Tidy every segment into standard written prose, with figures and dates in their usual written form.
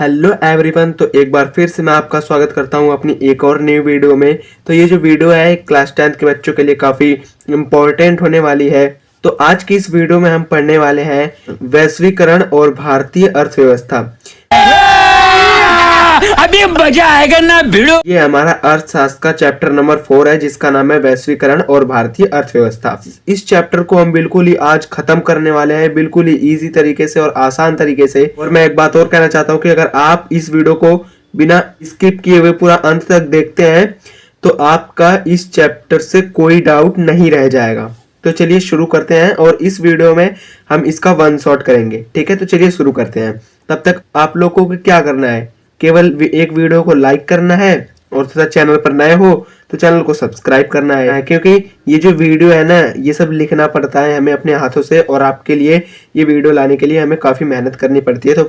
Hello everyone. तो एक बार फिर से मैं आपका स्वागत करता हूं अपनी एक और नई वीडियो में। तो ये जो वीडियो है क्लास 10th के बच्चों के लिए काफ़ी इम्पोर्टेंट होने वाली है। तो आज की इस वीडियो में हम पढ़ने वाले हैं वैश्वीकरण और भारतीय अर्थव्यवस्था। अभी मजा आएगा ना भिड़ो। ये हमारा अर्थशास्त्र का चैप्टर नंबर 4 है जिसका नाम है वैश्वीकरण और भारतीय अर्थव्यवस्था। इस चैप्टर को हम बिल्कुल ही आज खत्म करने वाले हैं, बिल्कुल ही इजी तरीके से और आसान तरीके से। और मैं एक बात और कहना चाहता हूँ कि अगर आप इस वीडियो को बिना स्किप किए हुए पूरा अंत तक देखते हैं तो आपका इस चैप्टर से कोई डाउट नहीं रह जाएगा। तो चलिए शुरू करते हैं और इस वीडियो में हम इसका वन शॉट करेंगे। ठीक है, तो चलिए शुरू करते हैं। तब तक आप लोगों को क्या करना है, केवल एक वीडियो को लाइक करना है और तथा चैनल पर नए हो तो चैनल को सब्सक्राइब करना है, क्योंकि ये जो वीडियो है ना ये सब लिखना पड़ता है हमें अपने हाथों से और आपके लिए ये वीडियो लाने के लिए हमें काफ़ी मेहनत करनी पड़ती है। तो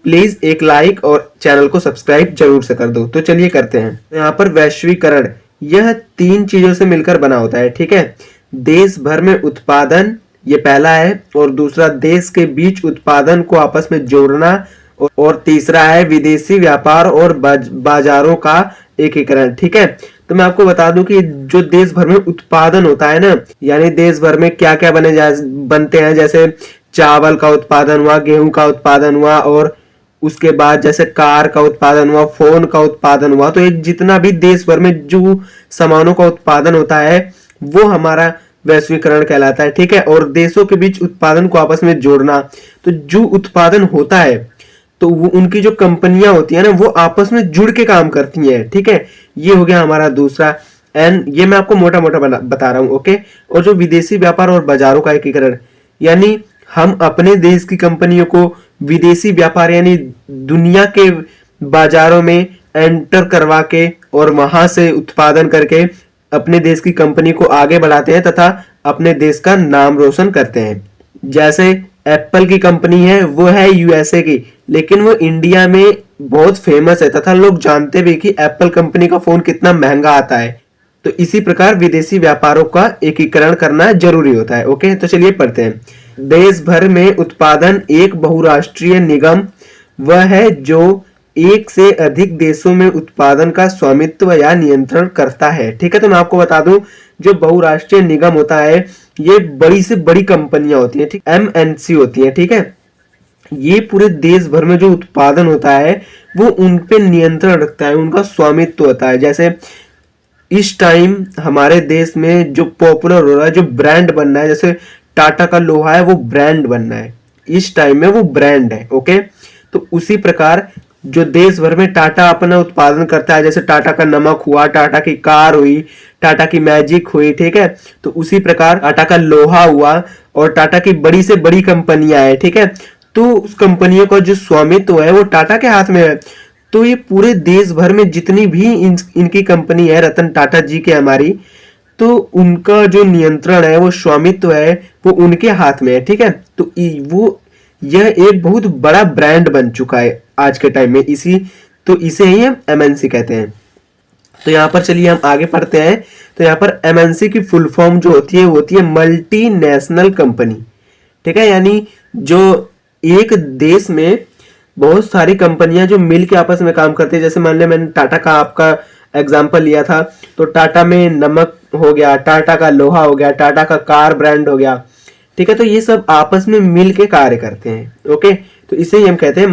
प्लीज़ एक लाइक और चैनल को सब्सक्राइब जरूर से कर दो। तो चलिए करते हैं। यहाँ पर वैश्वीकरण यह 3 चीज़ों से मिलकर बना होता है। ठीक है, देश भर में उत्पादन ये पहला है, और दूसरा देश के बीच उत्पादन को आपस में जोड़ना, और तीसरा है विदेशी व्यापार और बाजारों का एकीकरण। ठीक है, तो मैं आपको बता दूं कि जो देश भर में उत्पादन होता है ना, यानी देश भर में क्या क्या बनते हैं, जैसे चावल का उत्पादन हुआ, गेहूं का उत्पादन हुआ, और उसके बाद जैसे कार का उत्पादन हुआ, फोन का उत्पादन हुआ। तो एक जितना भी देश भर में जो सामानों का उत्पादन होता है वो हमारा वैश्वीकरण कहलाता है। ठीक है, और देशों के बीच उत्पादन को आपस में जोड़ना, तो जो उत्पादन होता है तो वो उनकी जो कंपनियां होती है ना वो आपस में जुड़ के काम करती हैं। ठीक है, ये हो गया हमारा दूसरा। एंड ये मैं आपको मोटा मोटा बता रहा हूँ। ओके, और जो विदेशी व्यापार और बाजारों का एकीकरण, यानी हम अपने देश की कंपनियों को विदेशी व्यापार यानी दुनिया के बाजारों में एंटर करवा के और वहां से उत्पादन करके अपने देश की कंपनी को आगे बढ़ाते हैं तथा अपने देश का नाम रोशन करते हैं। जैसे एप्पल की कंपनी है, वो है यूएसए की, लेकिन वो इंडिया में बहुत फेमस है तथा लोग जानते भी कि एप्पल कंपनी का फोन कितना महंगा आता है। तो इसी प्रकार विदेशी व्यापारों का एकीकरण करना जरूरी होता है। ओके, तो चलिए पढ़ते हैं। देश भर में उत्पादन एक बहुराष्ट्रीय निगम वह है जो एक से अधिक देशों में उत्पादन का स्वामित्व या नियंत्रण करता है। ठीक है, तो मैं आपको बता दूं जो बहुराष्ट्रीय निगम होता है ये बड़ी से बड़ी कंपनियां होती हैं, ठीक, एमएनसी होती हैं। ठीक है, ये पूरे देश भर में जो उत्पादन होता है वो उन पे नियंत्रण रखता है, उनका स्वामित्व होता है। जैसे इस टाइम हमारे देश में जो पॉपुलर हो रहा है, जो ब्रांड बनना है, जैसे टाटा का लोहा है वो ब्रांड बनना है, इस टाइम में वो ब्रांड है। ओके, तो उसी प्रकार जो देश भर में टाटा अपना उत्पादन करता है, जैसे टाटा का नमक हुआ, टाटा की कार हुई, टाटा की मैजिक हुई। ठीक है, तो उसी प्रकार टाटा का लोहा हुआ और टाटा की बड़ी से बड़ी कंपनियां हैं। ठीक है, तो उस कंपनियों का जो स्वामित्व है वो टाटा के हाथ में है। तो ये पूरे देश भर में जितनी भी इनकी कंपनी है, रतन टाटा जी के हमारी, तो उनका जो नियंत्रण है वो स्वामित्व है वो उनके हाथ में है। ठीक है, तो वो यह एक बहुत बड़ा ब्रांड बन चुका है आज के टाइम में, इसे ही हम एमएनसी कहते हैं। तो यहाँ पर चलिए हम आगे पढ़ते हैं। तो यहाँ पर एमएनसी की फुल फॉर्म जो होती है वो होती है मल्टीनेशनल कंपनी। ठीक है, यानी जो एक देश में बहुत सारी कंपनियां जो मिल के आपस में काम करती है। जैसे मान लिया मैंने टाटा का आपका एग्जाम्पल लिया था, तो टाटा में नमक हो गया, टाटा का लोहा हो गया, टाटा का कार ब्रांड हो गया। ठीक है, तो ये सब आपस में मिल के कार्य करते हैं। ओके, तो इसे ही हम कहते हैं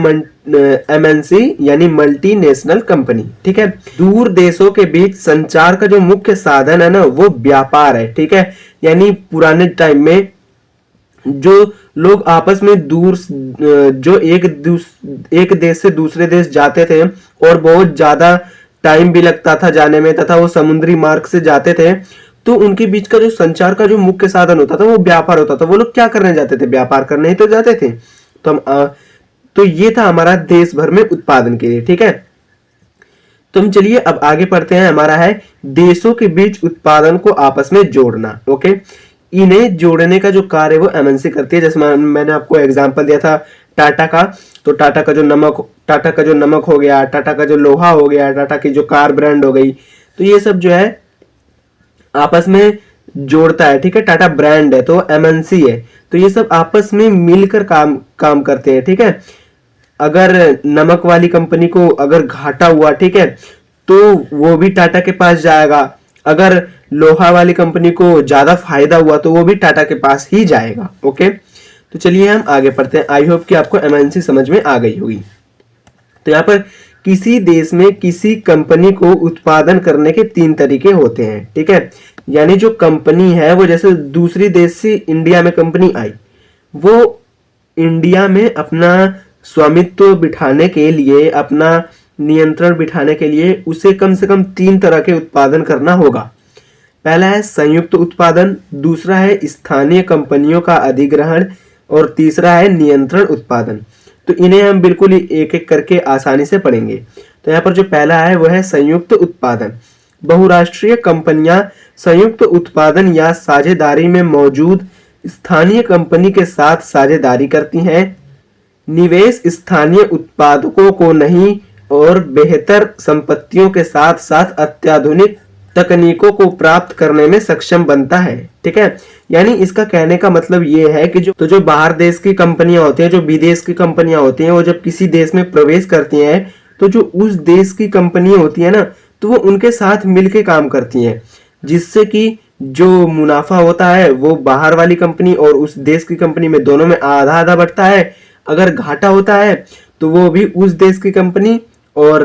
एमएनसी यानी मल्टीनेशनल कंपनी। ठीक है, दूर देशों के बीच संचार का जो मुख्य साधन है ना वो व्यापार है। ठीक है, यानी पुराने टाइम में जो लोग आपस में दूर जो एक देश से दूसरे देश जाते थे और बहुत ज्यादा टाइम भी लगता था जाने में तथा वो समुद्री मार्ग से जाते थे, तो उनके बीच का जो संचार का जो मुख्य साधन होता था वो व्यापार होता था। वो लोग क्या करने जाते थे, व्यापार करने ही तो जाते थे। तो ये था हमारा देश भर में उत्पादन के लिए। ठीक है, तो हम चलिए अब आगे पढ़ते हैं। हमारा है देशों के बीच उत्पादन को आपस में जोड़ना। ओके, इन्हें जोड़ने का जो कार्य वो एमएनसी करती है। जैसे मैंने आपको एग्जांपल दिया था टाटा का, तो टाटा का जो नमक हो गया, टाटा का जो लोहा हो गया, टाटा की जो कार ब्रांड हो गई, तो ये सब जो है आपस में जोड़ता है। ठीक है, टाटा ब्रांड है तो एमएनसी है, तो ये सब आपस में मिलकर काम करते हैं। ठीक है, अगर नमक वाली कंपनी को अगर घाटा हुआ, ठीक है, तो वो भी टाटा के पास जाएगा। अगर लोहा वाली कंपनी को ज्यादा फायदा हुआ तो वो भी टाटा के पास ही जाएगा। ओके, तो चलिए हम आगे पढ़ते हैं। आई होप कि आपको एमएनसी समझ में आ गई होगी। तो यहाँ पर किसी देश में किसी कंपनी को उत्पादन करने के 3 तरीके होते हैं, ठीक है। यानी जो कंपनी है वो जैसे दूसरी देश से इंडिया में कंपनी आई, वो इंडिया में अपना स्वामित्व बिठाने के लिए, अपना नियंत्रण बिठाने के लिए उसे कम से कम 3 तरह के उत्पादन करना होगा। पहला है संयुक्त उत्पादन, दूसरा है स्थानीय कंपनियों का अधिग्रहण और तीसरा है नियंत्रण उत्पादन। तो इन्हें हम बिल्कुल ही एक एक करके आसानी से पढ़ेंगे। तो यहाँ पर जो पहला है वो है संयुक्त उत्पादन। बहुराष्ट्रीय कंपनियां संयुक्त उत्पादन या साझेदारी में मौजूद स्थानीय कंपनी के साथ साझेदारी करती हैं। निवेश स्थानीय उत्पादकों को नहीं और बेहतर संपत्तियों के साथ साथ अत्याधुनिक तकनीकों को प्राप्त करने में सक्षम बनता है, ठीक है। यानी इसका कहने का मतलब ये है कि जो बाहर देश की कंपनियां होती हैं, जो विदेश की कंपनियां होती हैं, वो जब किसी देश में प्रवेश करती हैं तो जो उस देश की कंपनी होती है ना, तो वो उनके साथ मिलके काम करती हैं, जिससे कि जो मुनाफा होता है वो बाहर वाली कंपनी और उस देश की कंपनी में दोनों में आधा आधा बढ़ता है। अगर घाटा होता है तो वो भी उस देश की कंपनी और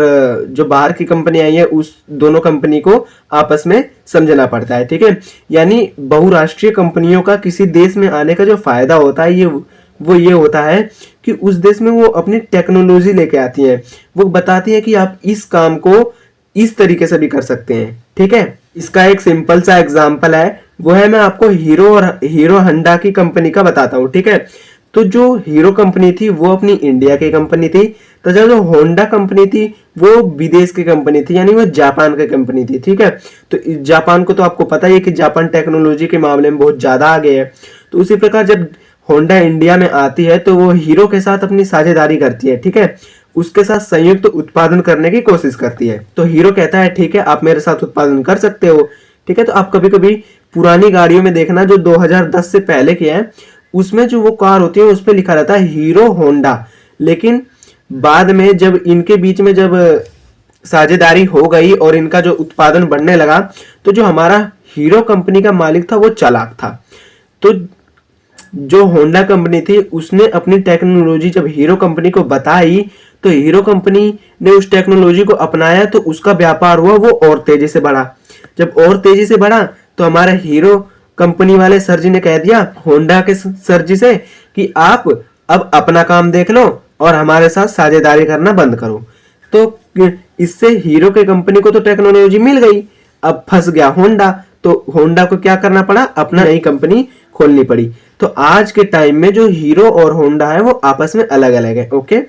जो बाहर की कंपनी आई है उस दोनों कंपनी को आपस में समझना पड़ता है, ठीक है। यानी बहुराष्ट्रीय कंपनियों का किसी देश में आने का जो फायदा होता है ये होता है कि उस देश में वो अपनी टेक्नोलॉजी लेके आती हैं। वो बताती हैं कि आप इस काम को इस तरीके से भी कर सकते हैं, ठीक है। इसका एक सिंपल सा एग्जांपल है, वो है मैं आपको हीरो होंडा की कंपनी का बताता हूँ, ठीक है। तो जो हीरो कंपनी थी वो अपनी इंडिया की कंपनी थी, तो जो होंडा कंपनी थी वो विदेश की कंपनी थी, यानी वो जापान की कंपनी थी, ठीक है। तो जापान को तो आपको पता ही है कि जापान टेक्नोलॉजी के मामले में बहुत ज्यादा आगे है। तो उसी प्रकार जब होंडा इंडिया में आती है तो वो हीरो के साथ अपनी साझेदारी करती है, ठीक है, उसके साथ संयुक्त उत्पादन करने की कोशिश करती है। तो हीरो कहता है ठीक है आप मेरे साथ उत्पादन कर सकते हो, ठीक है। तो आप कभी कभी पुरानी गाड़ियों में देखना जो 2010 से पहले की है, उसमें जो वो कार होती है उस पर लिखा रहता है हीरो होंडा। लेकिन बाद में जब इनके बीच में जब साझेदारी हो गई और इनका जो उत्पादन बढ़ने लगा, तो जो हमारा हीरो कंपनी का मालिक था वो चालाक था। तो जो होंडा कंपनी थी उसने अपनी टेक्नोलॉजी जब हीरो कंपनी को बताई, तो हीरो कंपनी ने उस टेक्नोलॉजी को अपनाया, तो उसका व्यापार हुआ वो और तेजी से बढ़ा। जब और तेजी से बढ़ा तो हमारा हीरो कंपनी वाले सर जी ने कह दिया होंडा के सर जी से कि आप अब अपना काम देख लो और हमारे साथ साझेदारी करना बंद करो। तो इससे हीरो के कंपनी को तो टेक्नोलॉजी मिल गई, अब फंस गया होंडा। तो होंडा को क्या करना पड़ा, अपना नई कंपनी खोलनी पड़ी। तो आज के टाइम में जो हीरो और होंडा है वो आपस में अलग अलग है। ओके,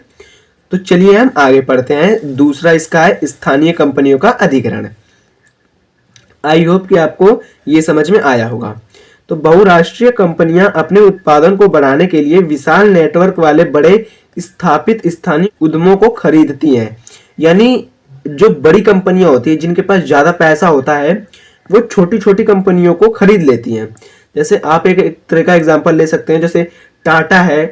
तो चलिए हम आगे पढ़ते हैं। दूसरा इसका है स्थानीय कंपनियों का अधिग्रहण। आई होप कि आपको ये समझ में आया होगा। तो बहुराष्ट्रीय कंपनियां अपने उत्पादन को बढ़ाने के लिए विशाल नेटवर्क वाले बड़े स्थापित स्थानीय उद्यमों को खरीदती हैं। यानी जो बड़ी कंपनियां होती है जिनके पास ज्यादा पैसा होता है वो छोटी छोटी कंपनियों को खरीद लेती हैं। जैसे आप एक तरह का एग्जांपल ले सकते हैं, जैसे टाटा है,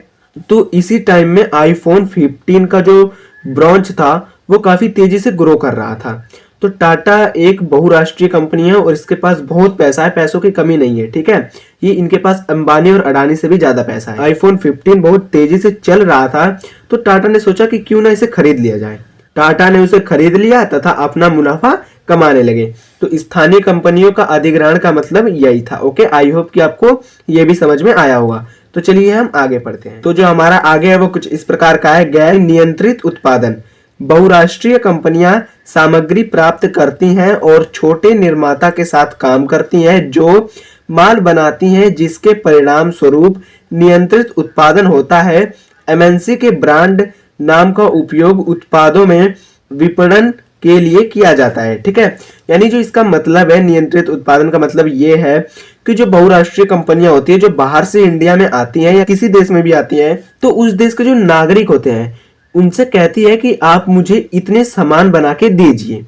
तो इसी टाइम में आईफोन 15 का जो ब्रांच था वो काफी तेजी से ग्रो कर रहा था। तो टाटा एक बहुराष्ट्रीय कंपनी है और इसके पास बहुत पैसा है, पैसों की कमी नहीं है, ठीक है। ये इनके पास अंबानी और अडानी से भी ज्यादा पैसा है। आईफोन 15 बहुत तेजी से चल रहा था, तो टाटा ने सोचा कि क्यों ना इसे खरीद लिया जाए। टाटा ने उसे खरीद लिया तथा अपना मुनाफा कमाने लगे। तो स्थानीय कंपनियों का अधिग्रहण का मतलब यही था। ओके, आई होप कि आपको ये भी समझ में आया होगा। तो चलिए हम आगे पढ़ते हैं। तो जो हमारा आगे है वो कुछ इस प्रकार का है। गैर नियंत्रित उत्पादन। बहुराष्ट्रीय कंपनियां सामग्री प्राप्त करती हैं और छोटे निर्माता के साथ काम करती हैं जो माल बनाती हैं, जिसके परिणाम स्वरूप नियंत्रित उत्पादन होता है। एमएनसी के ब्रांड नाम का उपयोग उत्पादों में विपणन के लिए किया जाता है, ठीक है। यानी जो इसका मतलब है नियंत्रित उत्पादन का मतलब ये है कि जो बहुराष्ट्रीय कंपनियां होती है जो बाहर से इंडिया में आती हैं या किसी देश में भी आती हैं, तो उस देश के जो नागरिक होते हैं उनसे कहती है कि आप मुझे इतने सामान बना के दीजिए,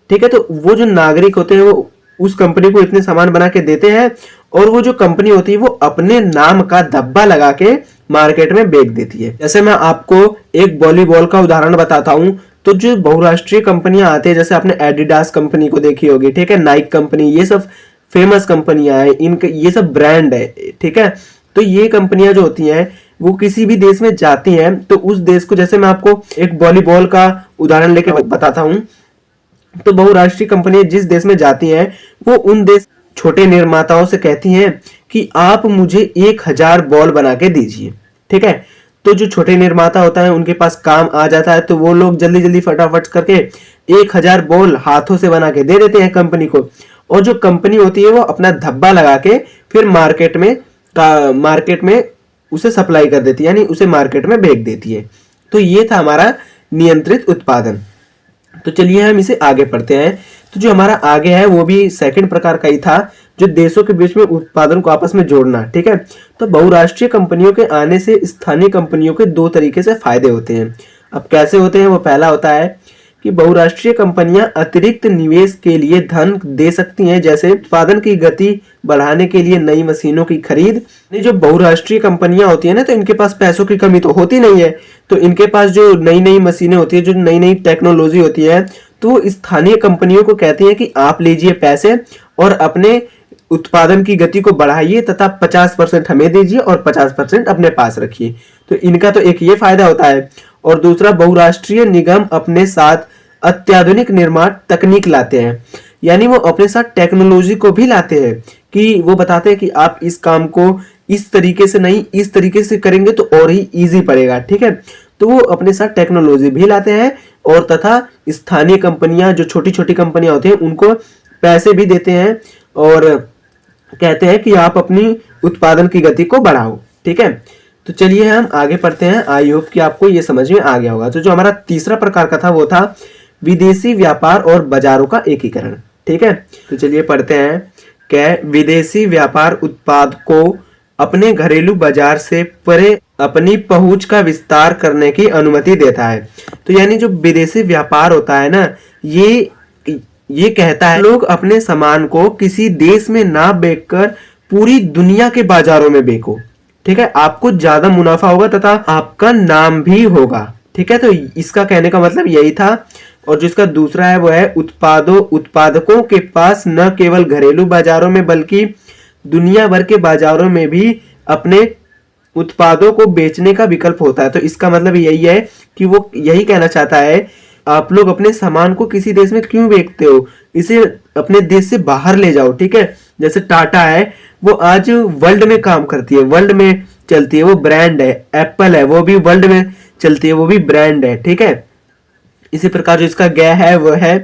ठीक है। तो वो जो नागरिक होते हैं वो उस कंपनी को इतने सामान बना के देते हैं और वो जो कंपनी होती है वो अपने नाम का धब्बा लगा के मार्केट में बेच देती है। जैसे मैं आपको एक वॉलीबॉल का उदाहरण बताता हूं, तो जो बहुराष्ट्रीय कंपनियां आती है, जैसे आपने एडिडास कंपनी को देखी होगी, ठीक है, नाइक कंपनी, ये सब फेमस कंपनियां हैं, इनके ये सब ब्रांड है, ठीक है। तो ये कंपनियां जो होती हैं वो किसी भी देश में जाती हैं, तो उस देश को, जैसे मैं आपको एक वॉलीबॉल का उदाहरण लेके बताता हूं, तो बहुराष्ट्रीय कंपनियां जिस देश में जाती हैं वो उन देश छोटे निर्माताओं से कहती हैं कि आप मुझे 1000 बॉल बना के दीजिए, ठीक है। तो जो छोटे निर्माता होता है उनके पास काम आ जाता है, तो वो लोग जल्दी जल्दी फटाफट करके 1000 बॉल हाथों से बना के दे देते हैं कंपनी को, और जो कंपनी होती है वो अपना धब्बा लगा के फिर मार्केट में उसे सप्लाई कर देती है, यानी उसे मार्केट में बेच देती है। तो ये था हमारा नियंत्रित उत्पादन। तो चलिए हम इसे आगे पढ़ते हैं। तो जो हमारा आगे है वो भी सेकंड प्रकार का ही था, जो देशों के बीच में उत्पादन को आपस में जोड़ना, ठीक है। तो बहुराष्ट्रीय कंपनियों के आने से स्थानीय कंपनियों के दो तरीके से फायदे होते हैं। अब कैसे होते हैं, वो पहला होता है कि बहुराष्ट्रीय कंपनियां अतिरिक्त निवेश के लिए धन दे सकती हैं, जैसे उत्पादन की गति बढ़ाने के लिए नई मशीनों की खरीद। जो बहुराष्ट्रीय कंपनियां होती है ना, तो इनके पास पैसों की कमी तो होती नहीं है, तो इनके पास जो नई नई मशीनें होती है, जो नई नई टेक्नोलॉजी होती है, तो वो स्थानीय कंपनियों को कहती है कि आप लीजिए पैसे और अपने उत्पादन की गति को बढ़ाइए तथा 50% हमें दीजिए और 50% अपने पास रखिए। तो इनका तो एक ये फायदा होता है। और दूसरा, बहुराष्ट्रीय निगम अपने साथ अत्याधुनिक निर्माण तकनीक लाते हैं, यानी वो अपने साथ टेक्नोलॉजी को भी लाते हैं, कि वो बताते हैं कि आप इस काम को इस तरीके से नहीं, इस तरीके से करेंगे तो और ही इजी पड़ेगा, ठीक है। तो वो अपने साथ टेक्नोलॉजी भी लाते हैं, और तथा स्थानीय कंपनियां, जो छोटी छोटी कंपनियां होती हैं, उनको पैसे भी देते हैं और कहते हैं कि आप अपनी उत्पादन की गति को बढ़ाओ, ठीक है। तो चलिए हम आगे पढ़ते हैं। आई होप कि आपको ये समझ में आ गया होगा। तो जो हमारा तीसरा प्रकार का था वो था विदेशी व्यापार और बाजारों का एकीकरण, ठीक है। तो चलिए पढ़ते हैं। क्या विदेशी व्यापार उत्पाद को अपने घरेलू बाजार से परे अपनी पहुंच का विस्तार करने की अनुमति देता है। तो यानी जो विदेशी व्यापार होता है ना, ये कहता है लोग अपने सामान को किसी देश में ना बेचकर पूरी दुनिया के बाजारों में बेचो, ठीक है। आपको ज्यादा मुनाफा होगा तथा आपका नाम भी होगा, ठीक है। तो इसका कहने का मतलब यही था। और जिसका दूसरा है वो है उत्पादकों के पास न केवल घरेलू बाजारों में बल्कि दुनिया भर के बाजारों में भी अपने उत्पादों को बेचने का विकल्प होता है। तो इसका मतलब यही है कि वो यही कहना चाहता है, आप लोग अपने सामान को किसी देश में क्यों बेचते हो, इसे अपने देश से बाहर ले जाओ, ठीक है। जैसे टाटा है, वो आज वर्ल्ड में काम करती है, वर्ल्ड में चलती है, वो ब्रांड है। एप्पल है, वो भी वर्ल्ड में चलती है, वो भी ब्रांड है, ठीक है। इसी प्रकार जो इसका गया है वो है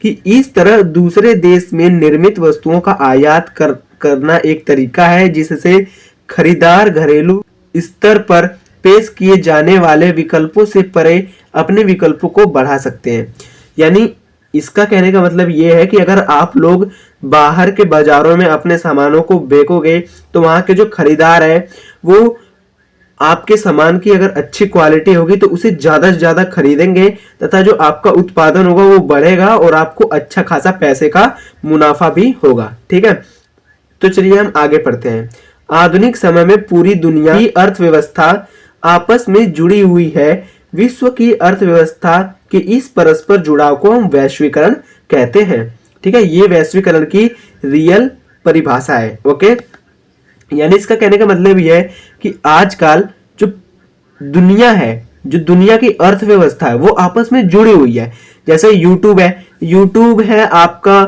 कि इस तरह दूसरे देश में निर्मित वस्तुओं का आयात करना एक तरीका है जिससे खरीदार घरेलू स्तर पर पेश किए जाने वाले विकल्पों से परे अपने विकल्पों को बढ़ा सकते हैं। यानी इसका कहने का मतलब ये है कि अगर आप लोग बाहर के बाजारों में अपने सामानों को बेचोगे तो वहां के जो खरीदार है वो आपके सामान की अगर अच्छी क्वालिटी होगी तो उसे ज्यादा से ज्यादा खरीदेंगे तथा जो आपका उत्पादन होगा वो बढ़ेगा और आपको अच्छा खासा पैसे का मुनाफा भी होगा, ठीक है। तो चलिए हम आगे पढ़ते हैं। आधुनिक समय में पूरी दुनिया की अर्थव्यवस्था आपस में जुड़ी हुई है। विश्व की अर्थव्यवस्था के इस परस्पर जुड़ाव को हम वैश्वीकरण कहते हैं, ठीक है। ये वैश्वीकरण की रियल परिभाषा है, ओके। यानी इसका कहने का मतलब यह है कि आजकल जो दुनिया है, जो दुनिया की अर्थव्यवस्था है, वो आपस में जुड़ी हुई है। जैसे यूट्यूब है आपका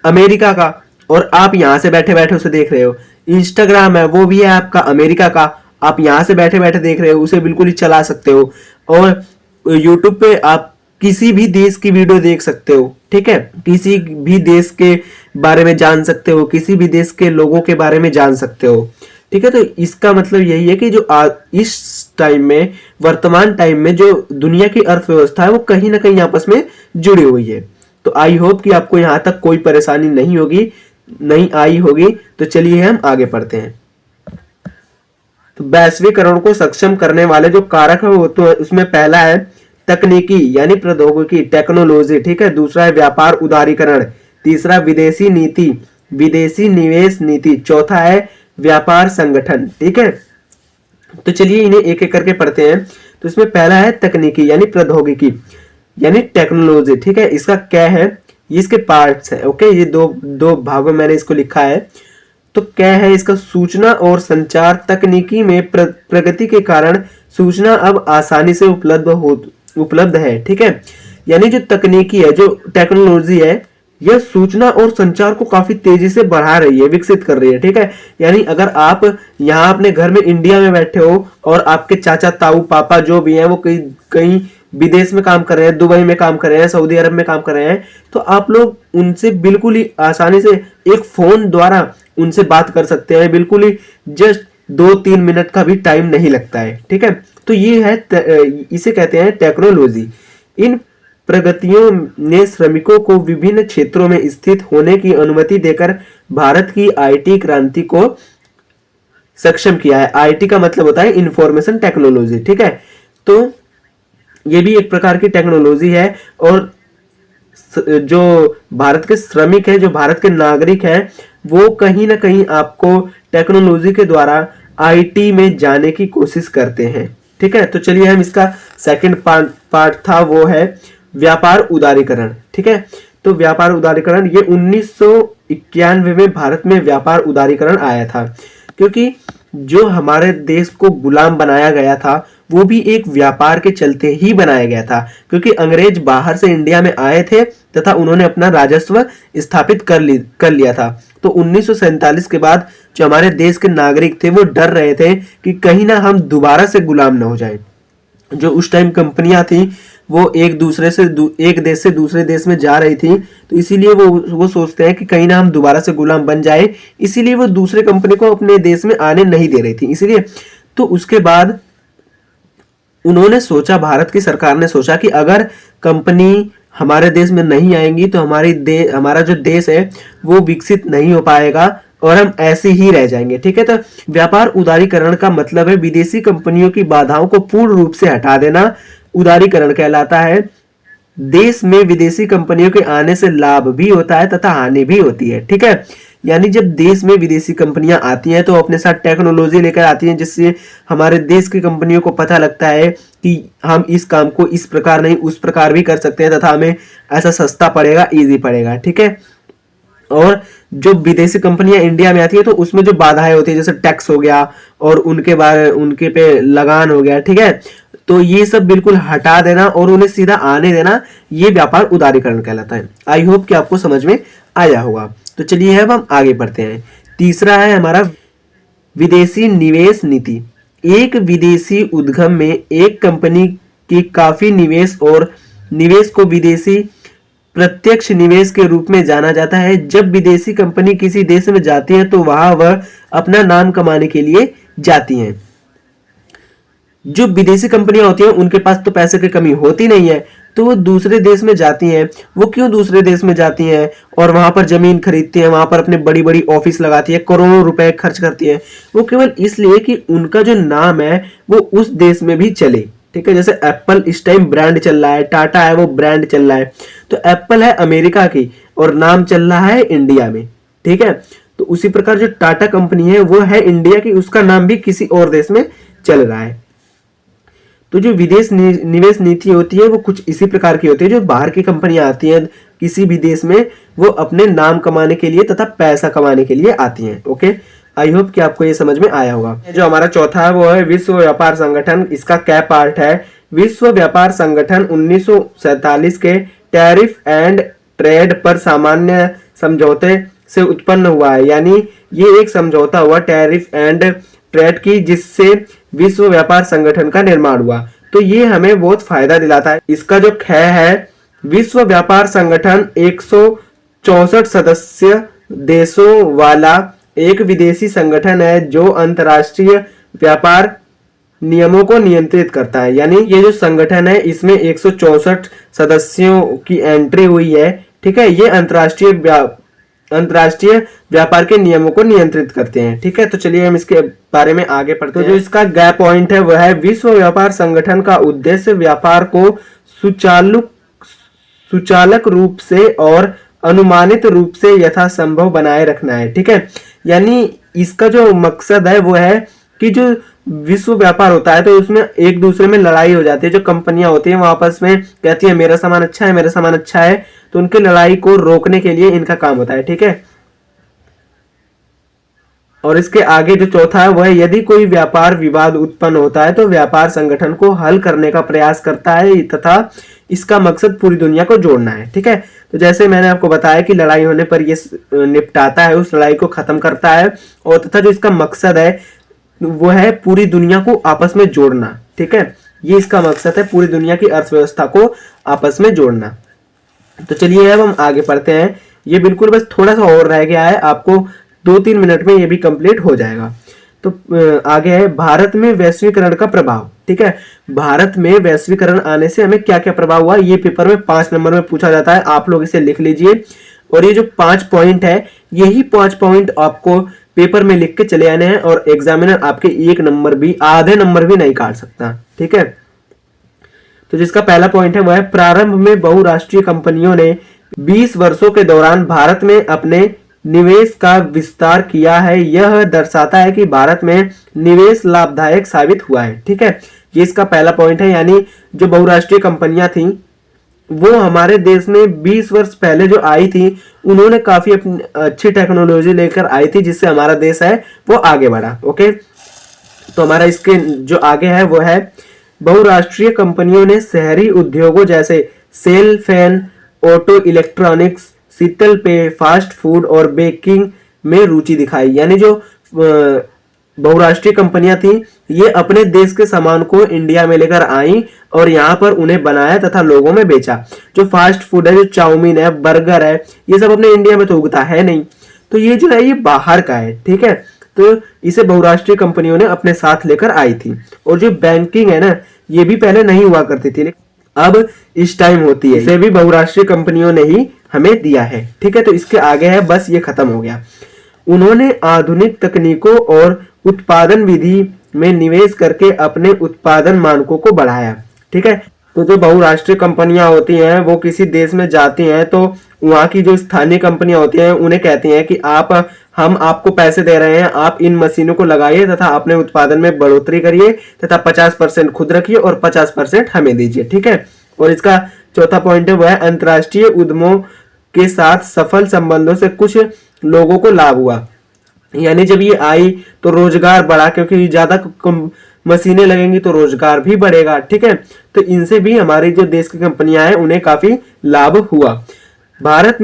अमेरिका का और आप यहां से बैठे बैठे उसे देख रहे हो। इंस्टाग्राम है, वो भी है आपका अमेरिका का, आप यहां से बैठे बैठे देख रहे हो, उसे बिल्कुल ही चला सकते हो। और यूट्यूब पे आप किसी भी देश की वीडियो देख सकते हो, ठीक है। किसी भी देश के बारे में जान सकते हो, किसी भी देश के लोगों के बारे में जान सकते हो, ठीक है। तो इसका मतलब यही है कि जो इस टाइम में, वर्तमान टाइम में जो दुनिया की अर्थव्यवस्था है वो कहीं ना कहीं आपस में जुड़ी हुई है। तो आई होप कि आपको यहाँ तक कोई परेशानी नहीं आई होगी। तो चलिए हम आगे पढ़ते हैं। तो वैश्वीकरण को सक्षम करने वाले जो कारक है वो तो उसमें पहला है तकनीकी यानी प्रौद्योगिकी, टेक्नोलॉजी, ठीक है। दूसरा है व्यापार उदारीकरण, तीसरा विदेशी नीति, विदेशी निवेश नीति, चौथा है व्यापार संगठन, ठीक है। तो चलिए इन्हें एक एक करके पढ़ते हैं। तो इसमें पहला है तकनीकी यानी प्रौद्योगिकी यानी टेक्नोलॉजी, ठीक है। इसका क्या है, ये इसके पार्ट्स है, ओके। ये दो दो भागों में मैंने इसको लिखा है। तो क्या है इसका, सूचना और संचार तकनीकी में प्रगति के कारण सूचना अब आसानी से उपलब्ध है, ठीक है। यानी जो तकनीकी है, जो टेक्नोलॉजी है, यह सूचना और संचार को काफी तेजी से बढ़ा रही है, विकसित कर रही है, ठीक है। यानी अगर आप यहाँ अपने घर में इंडिया में बैठे हो और आपके चाचा ताऊ पापा जो भी हैं वो कहीं विदेश में काम कर रहे हैं, दुबई में काम कर रहे हैं, सऊदी अरब में काम कर रहे हैं, तो आप लोग उनसे बिल्कुल ही आसानी से एक फोन द्वारा उनसे बात कर सकते हैं, बिल्कुल ही जस्ट 2-3 मिनट का भी टाइम नहीं लगता है, ठीक है। तो ये है इसे कहते हैं टेक्नोलॉजी। इन प्रगतियों ने श्रमिकों को विभिन्न क्षेत्रों में स्थित होने की अनुमति देकर भारत की आईटी क्रांति को सक्षम किया है। आईटी का मतलब होता है इंफॉर्मेशन टेक्नोलॉजी, ठीक है। तो ये भी एक प्रकार की टेक्नोलॉजी है। और जो भारत के श्रमिक है, जो भारत के नागरिक हैं, वो कहीं ना कहीं आपको टेक्नोलॉजी के द्वारा आईटी में जाने की कोशिश करते हैं, ठीक है। तो चलिए हम इसका सेकंड पार्ट था, वो है व्यापार उदारीकरण, ठीक है। तो व्यापार उदारीकरण ये 1991 में भारत में व्यापार उदारीकरण आया था, क्योंकि जो हमारे देश को गुलाम बनाया गया था वो भी एक व्यापार के चलते ही बनाया गया था, क्योंकि अंग्रेज बाहर से इंडिया में आए थे तथा उन्होंने अपना राजस्व स्थापित कर लिया था। तो 1947 के बाद जो हमारे देश के नागरिक थे वो डर रहे थे कि कहीं ना हम दोबारा से गुलाम न हो जाएं। जो उस टाइम कंपनियां थी वो एक देश से दूसरे देश में जा रही थी, तो इसीलिए वो सोचते हैं कि कहीं ना हम दोबारा से गुलाम बन जाए, इसीलिए वो दूसरे कंपनी को अपने देश में आने नहीं दे रही थी। इसीलिए तो उसके बाद उन्होंने सोचा, भारत की सरकार ने सोचा कि अगर कंपनी हमारे देश में नहीं आएंगी तो हमारा जो देश है वो विकसित नहीं हो पाएगा और हम ऐसे ही रह जाएंगे, ठीक है। तो व्यापार उदारीकरण का मतलब है विदेशी कंपनियों की बाधाओं को पूर्ण रूप से हटा देना, उदारीकरण कहलाता है। देश में विदेशी कंपनियों के आने से लाभ भी होता है तथा हानि भी होती है, ठीक है। यानी जब देश में विदेशी कंपनियां आती हैं तो अपने साथ टेक्नोलॉजी लेकर आती हैं, जिससे हमारे देश की कंपनियों को पता लगता है कि हम इस काम को इस प्रकार नहीं उस प्रकार भी कर सकते हैं तथा हमें ऐसा सस्ता पड़ेगा, इजी पड़ेगा, ठीक है। और जो विदेशी कंपनियां इंडिया में आती है तो उसमें जो बाधाएं होती है, जैसे टैक्स हो गया और उनके पे लगान हो गया, ठीक है। तो ये सब बिल्कुल हटा देना और उन्हें सीधा आने देना, ये व्यापार उदारीकरण कहलाता है। आई होप कि आपको समझ में आया होगा। तो चलिए अब हम आगे बढ़ते हैं। तीसरा है हमारा विदेशी निवेश नीति। एक विदेशी उद्यम में एक कंपनी की काफी निवेश और निवेश को विदेशी प्रत्यक्ष निवेश के रूप में जाना जाता है। जब विदेशी कंपनी किसी देश में जाती है तो वहां वह अपना नाम कमाने के लिए जाती हैं। जो विदेशी कंपनियां होती हैं उनके पास तो पैसे की कमी होती नहीं है, तो वो दूसरे देश में जाती हैं। वो क्यों दूसरे देश में जाती हैं और वहां पर जमीन खरीदती हैं, वहां पर अपने बड़ी बड़ी ऑफिस लगाती है, करोड़ों रुपए खर्च करती है, वो केवल इसलिए कि उनका जो नाम है वो उस देश में भी चले, ठीक है। जैसे एप्पल इस टाइम ब्रांड चल रहा है, टाटा है वो ब्रांड चल रहा है, तो एप्पल है अमेरिका की और नाम चल रहा है इंडिया में, ठीक है। तो उसी प्रकार जो टाटा कंपनी है वो है इंडिया की, उसका नाम भी किसी और देश में चल रहा है। तो जो विदेश निवेश नीति होती है वो कुछ इसी प्रकार की होती है। जो बाहर की कंपनियां आती हैं किसी भी देश में, वो अपने नाम कमाने के लिए तथा पैसा कमाने के लिए आती हैं, ओके। आई होप कि आपको ये समझ में आया होगा। जो हमारा चौथा है वो है विश्व व्यापार संगठन। इसका क्या पार्ट है? विश्व व्यापार संगठन 1947 के टैरिफ एंड ट्रेड पर सामान्य समझौते से उत्पन्न हुआ है। यानी ये एक समझौता हुआ टैरिफ एंड ट्रेड की, जिससे विश्व व्यापार संगठन का निर्माण हुआ। तो ये हमें बहुत फायदा दिलाता है। इसका जो ख है, विश्व व्यापार संगठन 164 सदस्य देशों वाला एक विदेशी संगठन है जो अंतर्राष्ट्रीय व्यापार नियमों को नियंत्रित करता है। यानी ये जो संगठन है इसमें 164 सदस्यों की एंट्री हुई है, ठीक है। ये अंतर्राष्ट्रीय व्यापार के नियमों को नियंत्रित करते हैं, ठीक है। तो चलिए हम इसके बारे में आगे पढ़ते हैं। तो जो इसका गैप पॉइंट है वह है विश्व व्यापार संगठन का उद्देश्य व्यापार को सुचालक रूप से और अनुमानित रूप से यथासंभव बनाए रखना है, ठीक है। यानी इसका जो मकसद है वो है कि जो विश्व व्यापार होता है तो उसमें एक दूसरे में लड़ाई हो जाती है। जो कंपनियां होती हैं वो आपस में कहती है मेरा सामान अच्छा है, मेरा सामान अच्छा है, तो उनकी लड़ाई को रोकने के लिए इनका काम होता है। ठीक है, और इसके आगे जो चौथा है वह है यदि कोई व्यापार विवाद उत्पन्न होता है तो व्यापार संगठन को हल करने का प्रयास करता है तथा इसका मकसद पूरी दुनिया को जोड़ना है। ठीक है, तो जैसे मैंने आपको बताया कि लड़ाई होने पर ये निपटाता है, उस लड़ाई को खत्म करता है, और तथा जो इसका मकसद है वो है पूरी दुनिया को आपस में जोड़ना। ठीक है, ये इसका मकसद है, पूरी दुनिया की अर्थव्यवस्था को आपस में जोड़ना। तो चलिए अब हम आगे पढ़ते हैं। ये बिल्कुल बस थोड़ा सा और रह गया है, आपको 2-3 मिनट में ये भी कंप्लीट हो जाएगा। तो आगे है भारत में वैश्वीकरण का प्रभाव। ठीक है, भारत में वैश्वीकरण आने से हमें क्या क्या प्रभाव हुआ, ये पेपर में 5 नंबर में पूछा जाता है, आप लोग इसे लिख लीजिए। और ये जो 5 पॉइंट है, यही 5 पॉइंट आपको पेपर में लिख के चले आने हैं, और एग्जामिनर आपके 1 नंबर भी, आधे नंबर भी नहीं काट सकता। ठीक है, तो जिसका पहला पॉइंट है वह है प्रारंभ में बहुराष्ट्रीय कंपनियों ने 20 वर्षों के दौरान भारत में अपने निवेश का विस्तार किया है। यह दर्शाता है कि भारत में निवेश लाभदायक साबित हुआ है। ठीक है, ये इसका पहला पॉइंट है, यानी जो बहुराष्ट्रीय कंपनियां थी वो हमारे देश में 20 वर्ष पहले जो आई थी, उन्होंने काफी अपनी अच्छी टेक्नोलॉजी लेकर आई थी, जिससे हमारा देश है वो आगे बढ़ा। ओके, तो हमारा इसके जो आगे है वो है बहुराष्ट्रीय कंपनियों ने शहरी उद्योगों जैसे सेल फैन, ऑटो इलेक्ट्रॉनिक्स, शीतल पेय, फास्ट फूड और बेकिंग में रुचि दिखाई। यानी जो बहुराष्ट्रीय कंपनियां थी ये अपने देश के सामान को इंडिया में लेकर आई और यहाँ पर उन्हें बनाया तथा लोगों में बेचा। जो फास्ट फूड है, जो चाउमीन है, बर्गर है, ये सब अपने इंडिया में तो उगता है नहीं, तो ये जो है ये बाहर का है। ठीक है, तो इसे बहुराष्ट्रीय कंपनियों ने अपने साथ लेकर आई थी। और जो बैंकिंग है ना, ये भी पहले नहीं हुआ करती थी, अब इस टाइम होती है, इसे भी बहुराष्ट्रीय कंपनियों ने ही हमें दिया है। ठीक है, तो इसके आगे है, बस ये खत्म हो गया। उन्होंने आधुनिक तकनीकों और उत्पादन विधि में निवेश करके अपने उत्पादन मानकों को बढ़ाया। ठीक है, तो जो बहुराष्ट्रीय कंपनियां होती हैं वो किसी देश में जाती हैं तो वहाँ की जो स्थानीय कंपनियां होती हैं उन्हें कहती हैं कि हम आपको पैसे दे रहे हैं, आप इन मशीनों को लगाइए तथा अपने उत्पादन में बढ़ोतरी करिए तथा 50% खुद रखिए और 50% हमें दीजिए। ठीक है, और इसका चौथा पॉइंट है वह है अंतर्राष्ट्रीय उद्यमों के साथ सफल संबंधों से कुछ लोगों को लाभ हुआ। यानी जब ये आई तो रोजगार बढ़ा, क्योंकि ज्यादा मशीनें लगेंगी तो रोजगार भी बढ़ेगा। ठीक है, तो इनसे भी हमारी जो देश की कंपनियां हैं उन्हें काफी लाभ हुआ। भारत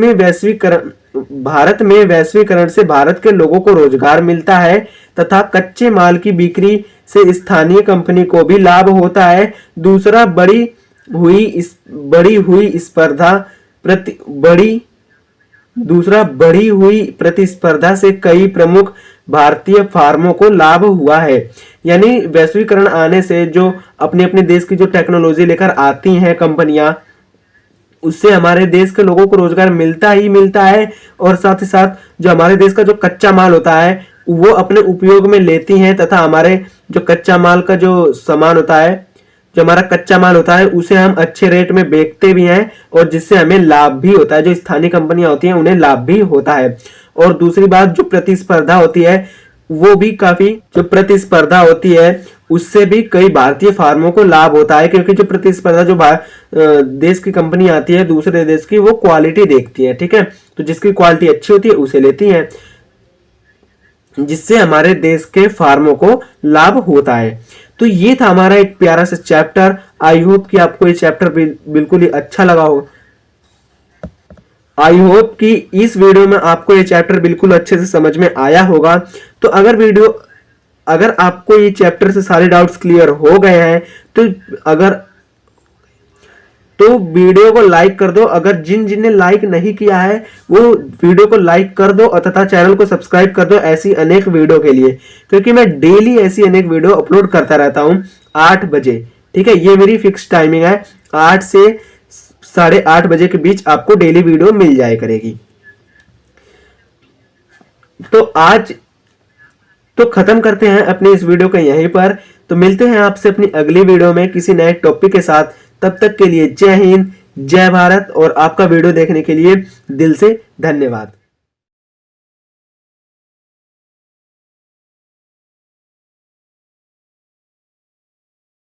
में वैश्वीकरण से भारत के लोगों को रोजगार मिलता है तथा कच्चे माल की बिक्री से स्थानीय कंपनी को भी लाभ होता है। दूसरा, बढ़ी हुई प्रतिस्पर्धा से कई प्रमुख भारतीय फार्मों को लाभ हुआ है। यानी वैश्वीकरण आने से जो अपने अपने देश की जो टेक्नोलॉजी लेकर आती हैं कंपनियां, उससे हमारे देश के लोगों को रोजगार मिलता ही मिलता है, और साथ ही साथ जो हमारे देश का जो कच्चा माल होता है वो अपने उपयोग में लेती हैं तथा हमारे जो कच्चा माल का जो सामान होता है, जो हमारा कच्चा माल होता है उसे हम अच्छे रेट में बेचते भी हैं और जिससे हमें लाभ भी होता है। जो स्थानीय कंपनियां होती हैं उन्हें लाभ भी होता है। और दूसरी बात, जो प्रतिस्पर्धा होती है वो भी काफी, जो प्रतिस्पर्धा होती है उससे भी कई भारतीय फार्मों को लाभ होता है, क्योंकि जो प्रतिस्पर्धा जो देश की कंपनी आती है दूसरे देश की, वो क्वालिटी देखती है। ठीक है, तो जिसकी क्वालिटी अच्छी होती है उसे लेती है, जिससे हमारे देश के फार्मों को लाभ होता है। तो ये था हमारा एक प्यारा सा चैप्टर। आई होप कि आपको ये चैप्टर बिल्कुल ही अच्छा लगा हो। आई होप कि इस वीडियो में आपको ये चैप्टर बिल्कुल अच्छे से समझ में आया होगा। तो अगर आपको ये चैप्टर से सारे डाउट्स क्लियर हो गए हैं तो वीडियो को लाइक कर दो। अगर जिन्हें लाइक नहीं किया है वो वीडियो को लाइक कर दो और तथा चैनल को सब्सक्राइब कर दो ऐसी अनेक वीडियो के लिए, क्योंकि मैं डेली ऐसी अनेक वीडियो अपलोड करता रहता हूं 8 बजे। ठीक है, ये मेरी फिक्स टाइमिंग है, 8 से 8:30 बजे के बीच आपको डेली वीडियो मिल जाए करेगी। तो आज तो खत्म करते हैं अपनी इस वीडियो को यहीं पर। तो मिलते हैं आपसे अपनी अगली वीडियो में किसी नए टॉपिक के साथ। तब तक के लिए जय हिंद, जय भारत, और आपका वीडियो देखने के लिए दिल से धन्यवाद।